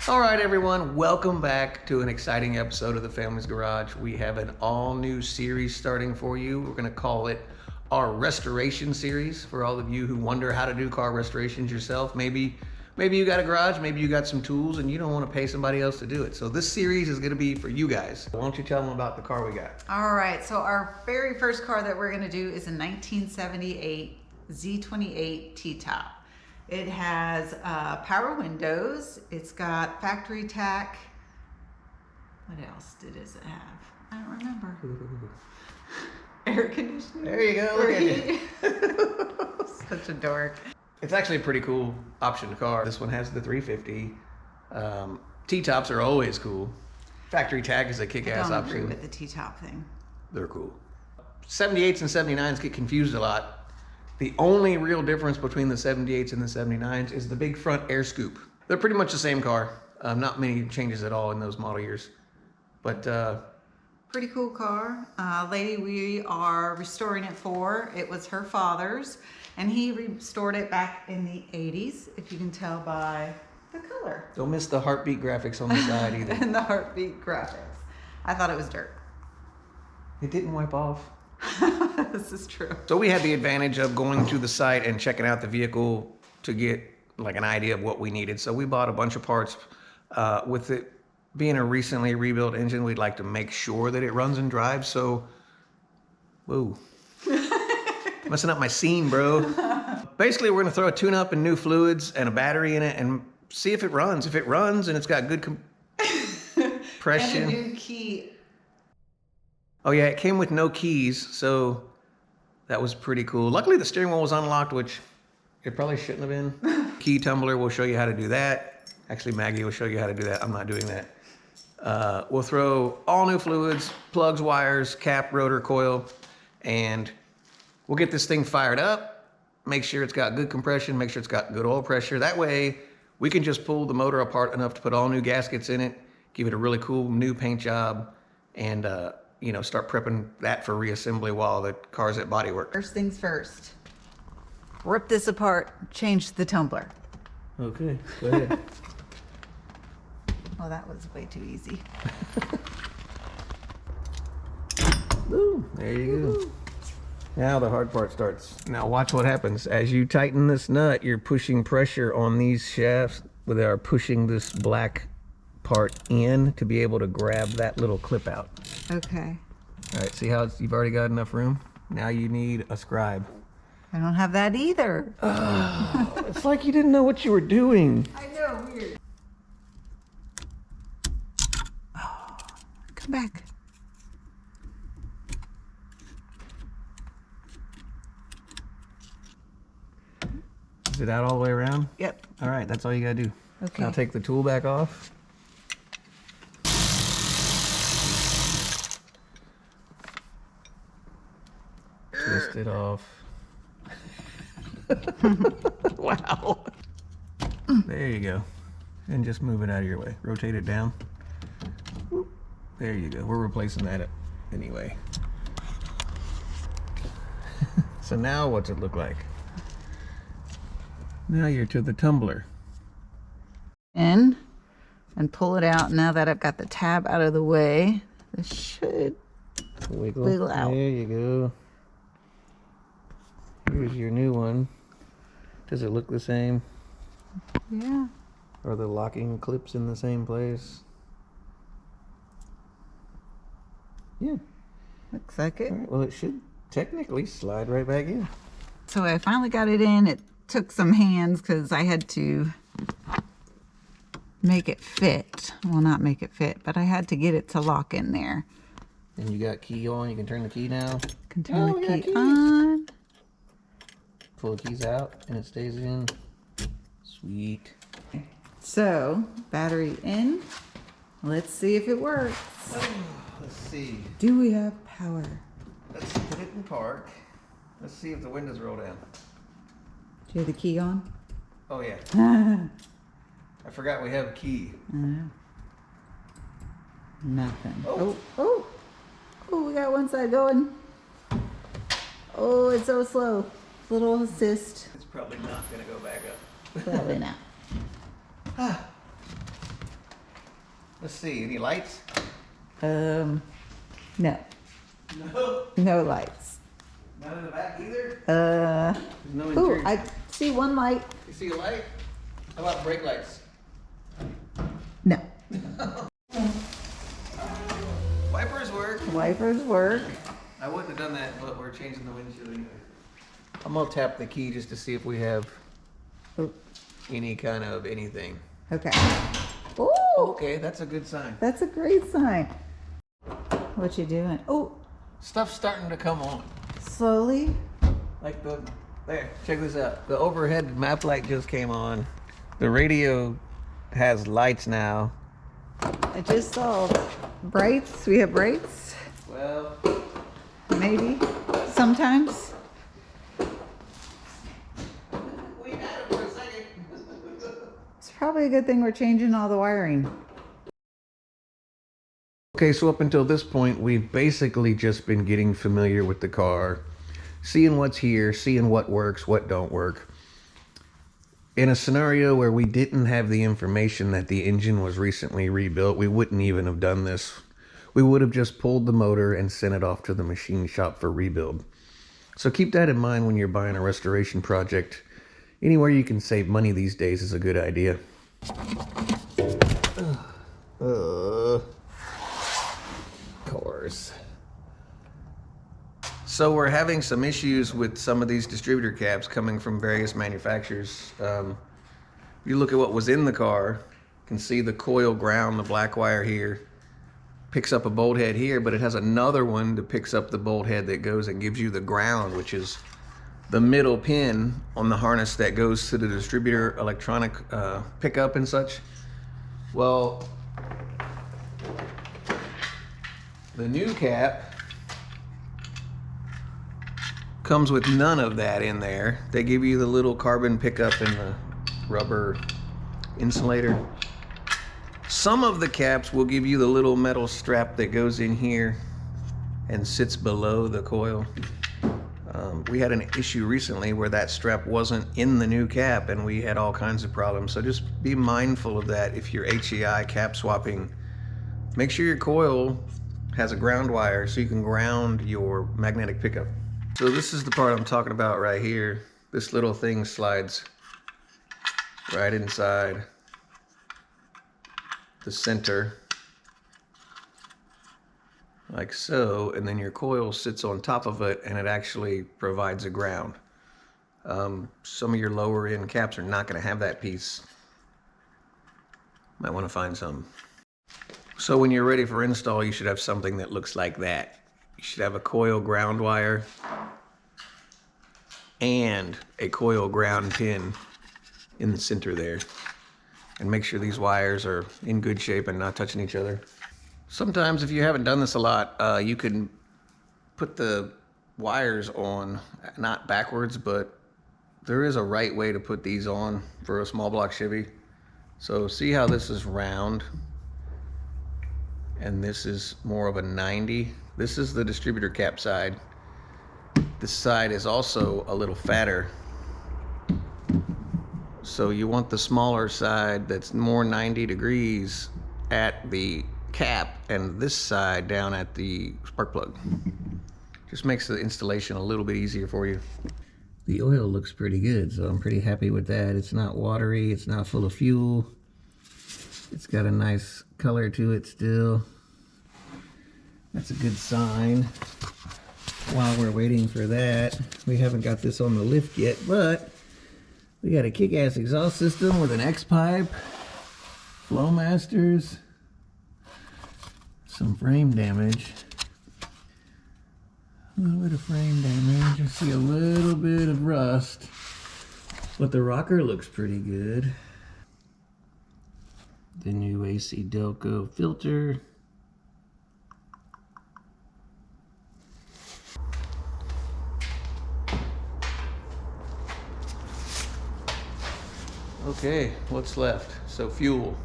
All right, everyone, welcome back to an exciting episode of the Family's Garage. We have an all-new series starting for you. We're going to call it our restoration series for all of you who wonder how to do car restorations yourself. Maybe you got a garage, maybe you got some tools and you don't want to pay somebody else to do it. So this series is going to be for you guys. Why don't you tell them about the car we got? All right, so our very first car that we're going to do is a 1978 Z28 T-Top. It has power windows. It's got factory tack. What else does it have? I don't remember. Air conditioning. There you go. Look at you. Such a dork. It's actually a pretty cool option car. This one has the 350. T-tops are always cool. Factory tack is a kick-ass option. I don't agree with the T-top thing. They're cool. 78s and 79s get confused a lot. The only real difference between the 78s and the 79s is the big front air scoop. They're pretty much the same car. Not many changes at all in those model years. But pretty cool car. Lady we are restoring it for, it was her father's, and he restored it back in the 80s, if you can tell by the color. Don't miss the heartbeat graphics on the side either. And the heartbeat graphics. I thought it was dirt. It didn't wipe off. This is true. So we had the advantage of going to the site and checking out the vehicle to get like an idea of what we needed. So we bought a bunch of parts. With it being a recently rebuilt engine, we'd like to make sure that it runs and drives. So, whoa. Messing up my scene, bro. Basically, we're gonna throw a tune-up and new fluids and a battery in it and see if it runs. If it runs and it's got good compression. And a new key. Oh yeah, it came with no keys, so that was pretty cool. Luckily the steering wheel was unlocked, which it probably shouldn't have been. Key tumbler, we'll show you how to do that. Actually, Maggie will show you how to do that. I'm not doing that. We'll throw all new fluids, plugs, wires, cap, rotor, coil, and we'll get this thing fired up, make sure it's got good compression, make sure it's got good oil pressure. That way we can just pull the motor apart enough to put all new gaskets in it, give it a really cool new paint job, and you know, start prepping that for reassembly while the car's at body work. First things first. Rip this apart, change the tumbler. Okay, go ahead. Well, that was way too easy. Woo, there you go. Now the hard part starts. Now watch what happens. As you tighten this nut, you're pushing pressure on these shafts that are pushing this black part in to be able to grab that little clip out. Okay. All right, see how you've already got enough room? Now you need a scribe. I don't have that either. Oh, it's like you didn't know what you were doing. I know, weird. Oh, come back. Is it out all the way around? Yep. All right, that's all you gotta do. Okay. Now take the tool back off. Twist it off. Wow. There you go. And just move it out of your way. Rotate it down. There you go. We're replacing that anyway. So now what's it look like? Now you're to the tumbler. In and pull it out. Now that I've got the tab out of the way, this should wiggle out. There you go. Here's your new one. Does it look the same? Yeah. Are the locking clips in the same place? Yeah. Looks like it. All right, well, it should technically slide right back in. So I finally got it in. It took some hands because I had to make it fit. Well, not make it fit, but I had to get it to lock in there. And you got key on. You can turn the key now. Can turn the key on. Pull the keys out and it stays in. Sweet. So, battery in. Let's see if it works. Let's see. Do we have power? Let's put it in park. Let's see if the windows roll down. Do you have the key on? Oh yeah. I forgot we have a key. Nothing. Oh. Oh, we got one side going. Oh, it's so slow. Little assist. It's probably not gonna go back up. Probably not. Let's see, any lights? No. No. No lights. Not in the back either? There's no ooh, interior. I see one light. You see a light? How about brake lights? No. Wipers work. Wipers work. I wouldn't have done that, but we're changing the windshield anyway. I'm gonna tap the key just to see if we have Ooh, any kind of anything. okay. Ooh, Okay, that's a good sign. that's a great sign. What you doing? Oh, Stuff's starting to come on. slowly. Like there, check this out. The overhead map light just came on. The radio has lights now. I just saw brights. We have brights. Well, Maybe. Sometimes. we had it for a second. It's probably a good thing we're changing all the wiring. Okay, so up until this point, we've basically just been getting familiar with the car, seeing what's here, seeing what works, what don't work. In a scenario where we didn't have the information that the engine was recently rebuilt, we wouldn't even have done this. We would have just pulled the motor and sent it off to the machine shop for rebuild. So keep that in mind when you're buying a restoration project. Anywhere you can save money these days is a good idea. Course. So we're having some issues with some of these distributor caps coming from various manufacturers. You look at what was in the car, you can see the coil ground, the black wire here, picks up a bolt head here, but it has another one that picks up the bolt head that goes and gives you the ground, which is the middle pin on the harness that goes to the distributor electronic pickup and such. Well, the new cap comes with none of that in there. They give you the little carbon pickup and the rubber insulator. Some of the caps will give you the little metal strap that goes in here and sits below the coil. We had an issue recently where that strap wasn't in the new cap and we had all kinds of problems. So just be mindful of that if you're HEI cap swapping. Make sure your coil has a ground wire so you can ground your magnetic pickup. So this is the part I'm talking about right here. This little thing slides right inside the center, like so, and then your coil sits on top of it and it actually provides a ground. Some of your lower end caps are not going to have that piece. Might want to find some. So when you're ready for install, you should have something that looks like that. You should have a coil ground wire and a coil ground pin in the center there. And make sure these wires are in good shape and not touching each other. Sometimes if you haven't done this a lot, you can put the wires on, not backwards, but there is a right way to put these on for a small block Chevy. So see how this is round and this is more of a 90. This is the distributor cap side. This side is also a little fatter. So you want the smaller side that's more 90 degrees at the cap and this side down at the spark plug. Just makes the installation a little bit easier for you. The oil looks pretty good, so I'm pretty happy with that. It's not watery, it's not full of fuel. It's got a nice color to it still. That's a good sign. While we're waiting for that, we haven't got this on the lift yet, but we got a kick-ass exhaust system with an X-pipe, Flowmasters, some frame damage. A little bit of frame damage. I see a little bit of rust, but the rocker looks pretty good. The new AC Delco filter. Okay, what's left? So fuel.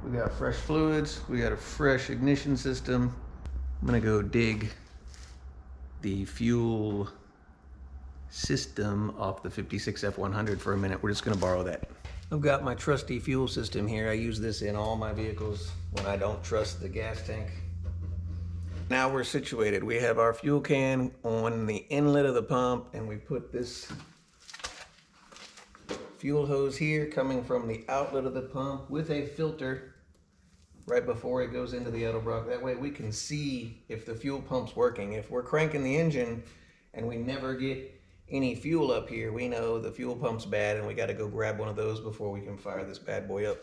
We got fresh fluids, we got a fresh ignition system. I'm gonna go dig the fuel system off the 56 F100 for a minute. We're just gonna borrow that. I've got my trusty fuel system here. I use this in all my vehicles when I don't trust the gas tank. Now we're situated. We have our fuel can on the inlet of the pump, and we put this fuel hose here coming from the outlet of the pump with a filter right before it goes into the Edelbrock. That way we can see if the fuel pump's working. If we're cranking the engine and we never get any fuel up here, we know the fuel pump's bad and we got to go grab one of those before we can fire this bad boy up.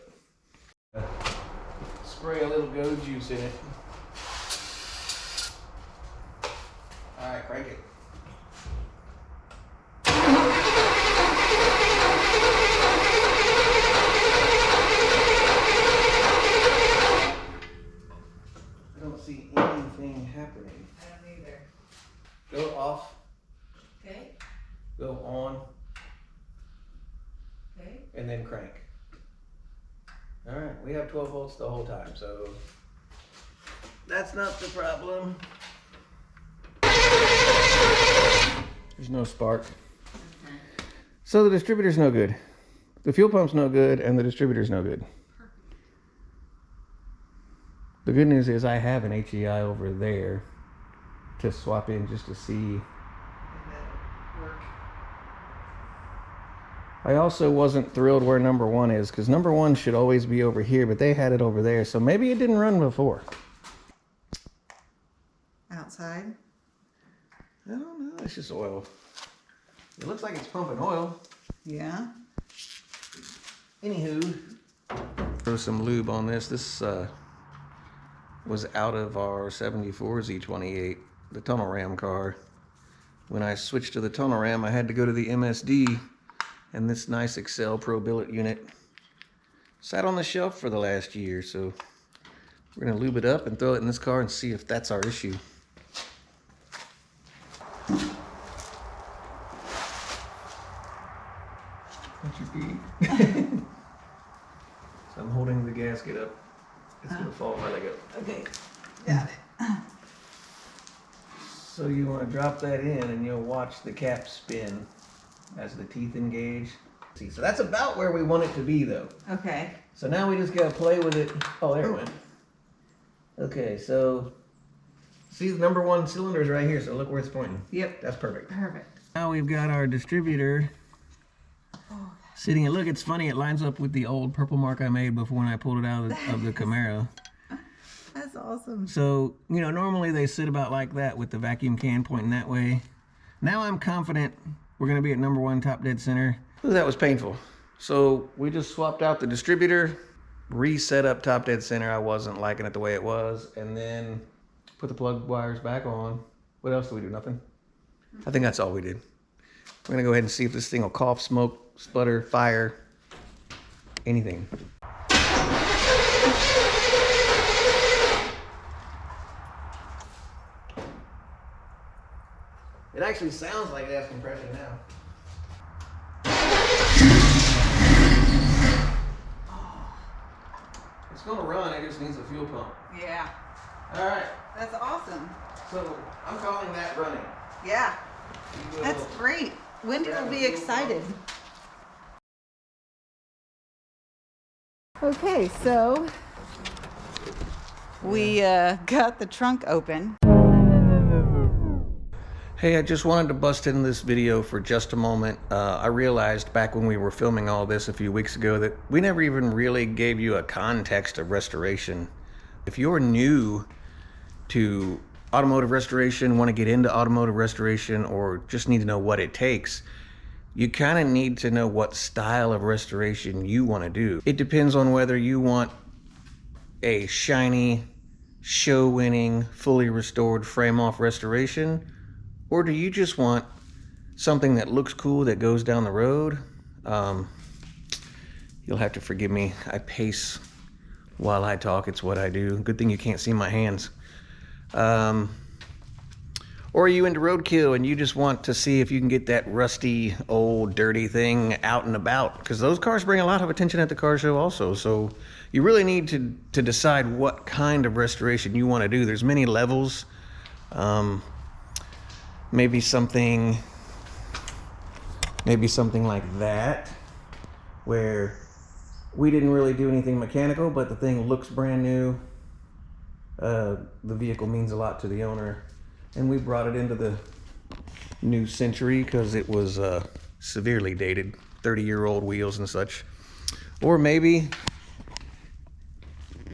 Spray a little go juice in it. All right, crank it. I don't see anything happening. I don't either. Go off. Okay. Go on. Okay. And then crank. All right, we have 12 volts the whole time, so that's not the problem. There's no spark. Okay. So the distributor's no good. The fuel pump's no good, and the distributor's no good. Perfect. The good news is I have an HEI over there to swap in just to see. Did that work? I also wasn't thrilled where number one is, because number one should always be over here, but they had it over there, so maybe it didn't run before. Outside. I don't know, it's just oil. It looks like it's pumping oil. Yeah. Anywho, throw some lube on this. This was out of our 74 Z28, the tunnel ram car. When I switched to the tunnel ram, I had to go to the MSD, and this nice Excel Pro billet unit sat on the shelf for the last year. So we're gonna lube it up and throw it in this car and see if that's our issue. What's your pee? So I'm holding the gasket up. It's gonna fall while I go. Okay. Got it. So you want to drop that in and you'll watch the cap spin as the teeth engage. See, so that's about where we want it to be though. Okay. So now we just gotta play with it. Oh, there it went. Okay, so see the number one cylinder is right here, so look where it's pointing. Yep. That's perfect. Perfect. Now we've got our distributor sitting, and look, it's funny, it lines up with the old purple mark I made before when I pulled it out of the Camaro. That's awesome. So, you know, normally they sit about like that with the vacuum can pointing that way. Now I'm confident we're gonna be at number one top dead center. Ooh, that was painful. So we just swapped out the distributor, reset up top dead center. I wasn't liking it the way it was, and then put the plug wires back on. What else did we do? Nothing? I think that's all we did. We're gonna go ahead and see if this thing will cough, smoke, sputter, fire, anything. It actually sounds like it has compression now. It's gonna run, it just needs a fuel pump. Yeah. All right, That's awesome. so I'm calling that running. Yeah. You will- That's great. Wendy will be excited. Okay, so we got the trunk open. Hey, I just wanted to bust in this video for just a moment. I realized back when we were filming all this a few weeks ago that we never even really gave you a context of restoration. If you're new to automotive restoration, want to get into automotive restoration, or just need to know what it takes, you kind of need to know what style of restoration you want to do. It depends on whether you want a shiny, show-winning, fully restored frame-off restoration, or do you just want something that looks cool that goes down the road? You'll have to forgive me. I pace while I talk. It's what I do. Good thing you can't see my hands. Or are you into roadkill and you just want to see if you can get that rusty, old, dirty thing out and about? Because those cars bring a lot of attention at the car show also. So you really need to decide what kind of restoration you want to do. There's many levels. Maybe something like that, where We didn't really do anything mechanical, but the thing looks brand new. The vehicle means a lot to the owner, and we brought it into the new century because it was severely dated, 30-year-old wheels and such. Or maybe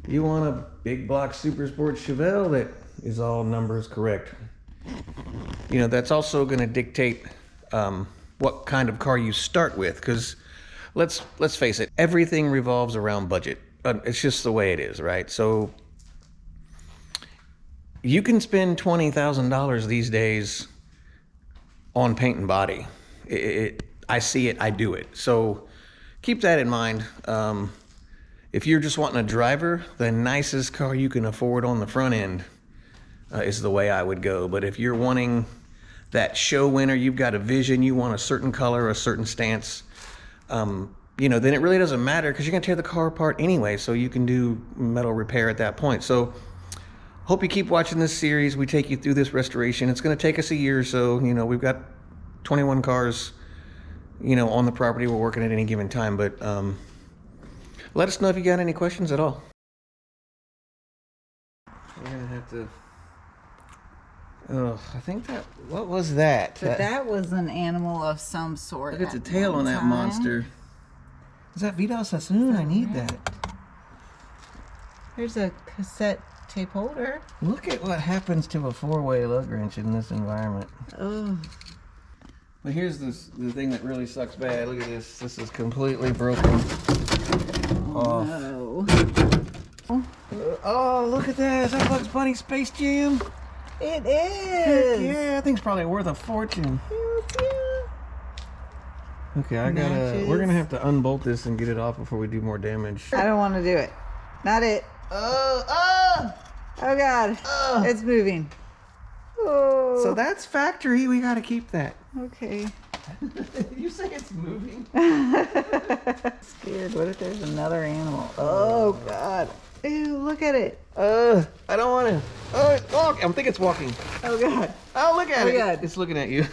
you want a big block super sport Chevelle that is all numbers correct. You know, that's also going to dictate what kind of car you start with, because let's face it, everything revolves around budget. It's just the way it is, right? So you can spend $20,000 these days on paint and body. I see it, I do it. So keep that in mind. If you're just wanting a driver, the nicest car you can afford on the front end is the way I would go. But if you're wanting that show winner, you've got a vision, you want a certain color, a certain stance, you know, then it really doesn't matter because you're gonna tear the car apart anyway, so you can do metal repair at that point. So hope you keep watching this series. We take you through this restoration. It's gonna take us a year or so. You know, we've got 21 cars, you know, on the property we're working at any given time, but let us know if you got any questions at all. We're gonna have to, oh, I think that, what was that? But that was an animal of some sort. Look at the tail on that monster. Is that Vidal Sassoon? I need that. There's a cassette tape holder. Look at what happens to a four-way lug wrench in this environment. Oh. But here's the thing that really sucks bad. Look at this. This is completely broken. Oh, no. Oh, look at that. Is that Bugs Bunny Space Jam? It is. Yeah, that thing's probably worth a fortune. Hells yeah. Okay, we're gonna have to unbolt this and get it off before we do more damage. I don't want to do it. Not it. Oh God. It's moving. Oh. So that's factory. We gotta keep that. Okay. You say it's moving? Scared. What if there's another animal? Oh God. Ew, look at it. I don't want to. Oh, it's walking. I think it's walking. Oh God. Oh, look at it. God. It's looking at you.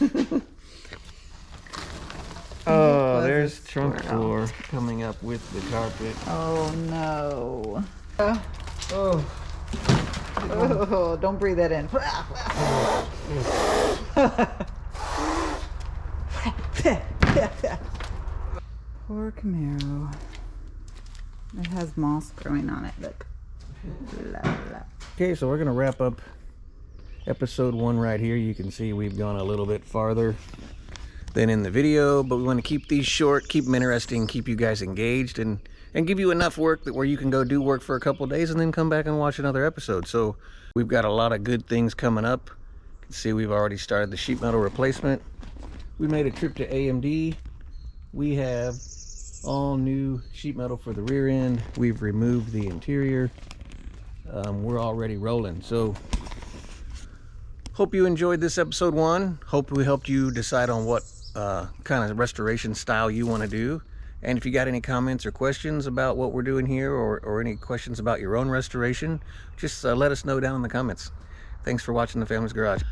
Oh, there's trunk floor coming up with the carpet. Oh no. Oh. Oh, don't breathe that in. Poor Camaro. It has moss growing on it. Look. Blah, blah. Okay, so we're gonna wrap up episode 1 right here. You can see we've gone a little bit farther than in the video, but we want to keep these short, keep them interesting, keep you guys engaged, and give you enough work that where you can go do work for a couple days and then come back and watch another episode. So we've got a lot of good things coming up. You can see we've already started the sheet metal replacement. We made a trip to AMD. We have all new sheet metal for the rear end. We've removed the interior. We're already rolling. So hope you enjoyed this episode 1. Hope we helped you decide on what kind of restoration style you want to do. And if you got any comments or questions about what we're doing here, or any questions about your own restoration, just let us know down in the comments. Thanks for watching The Family's Garage.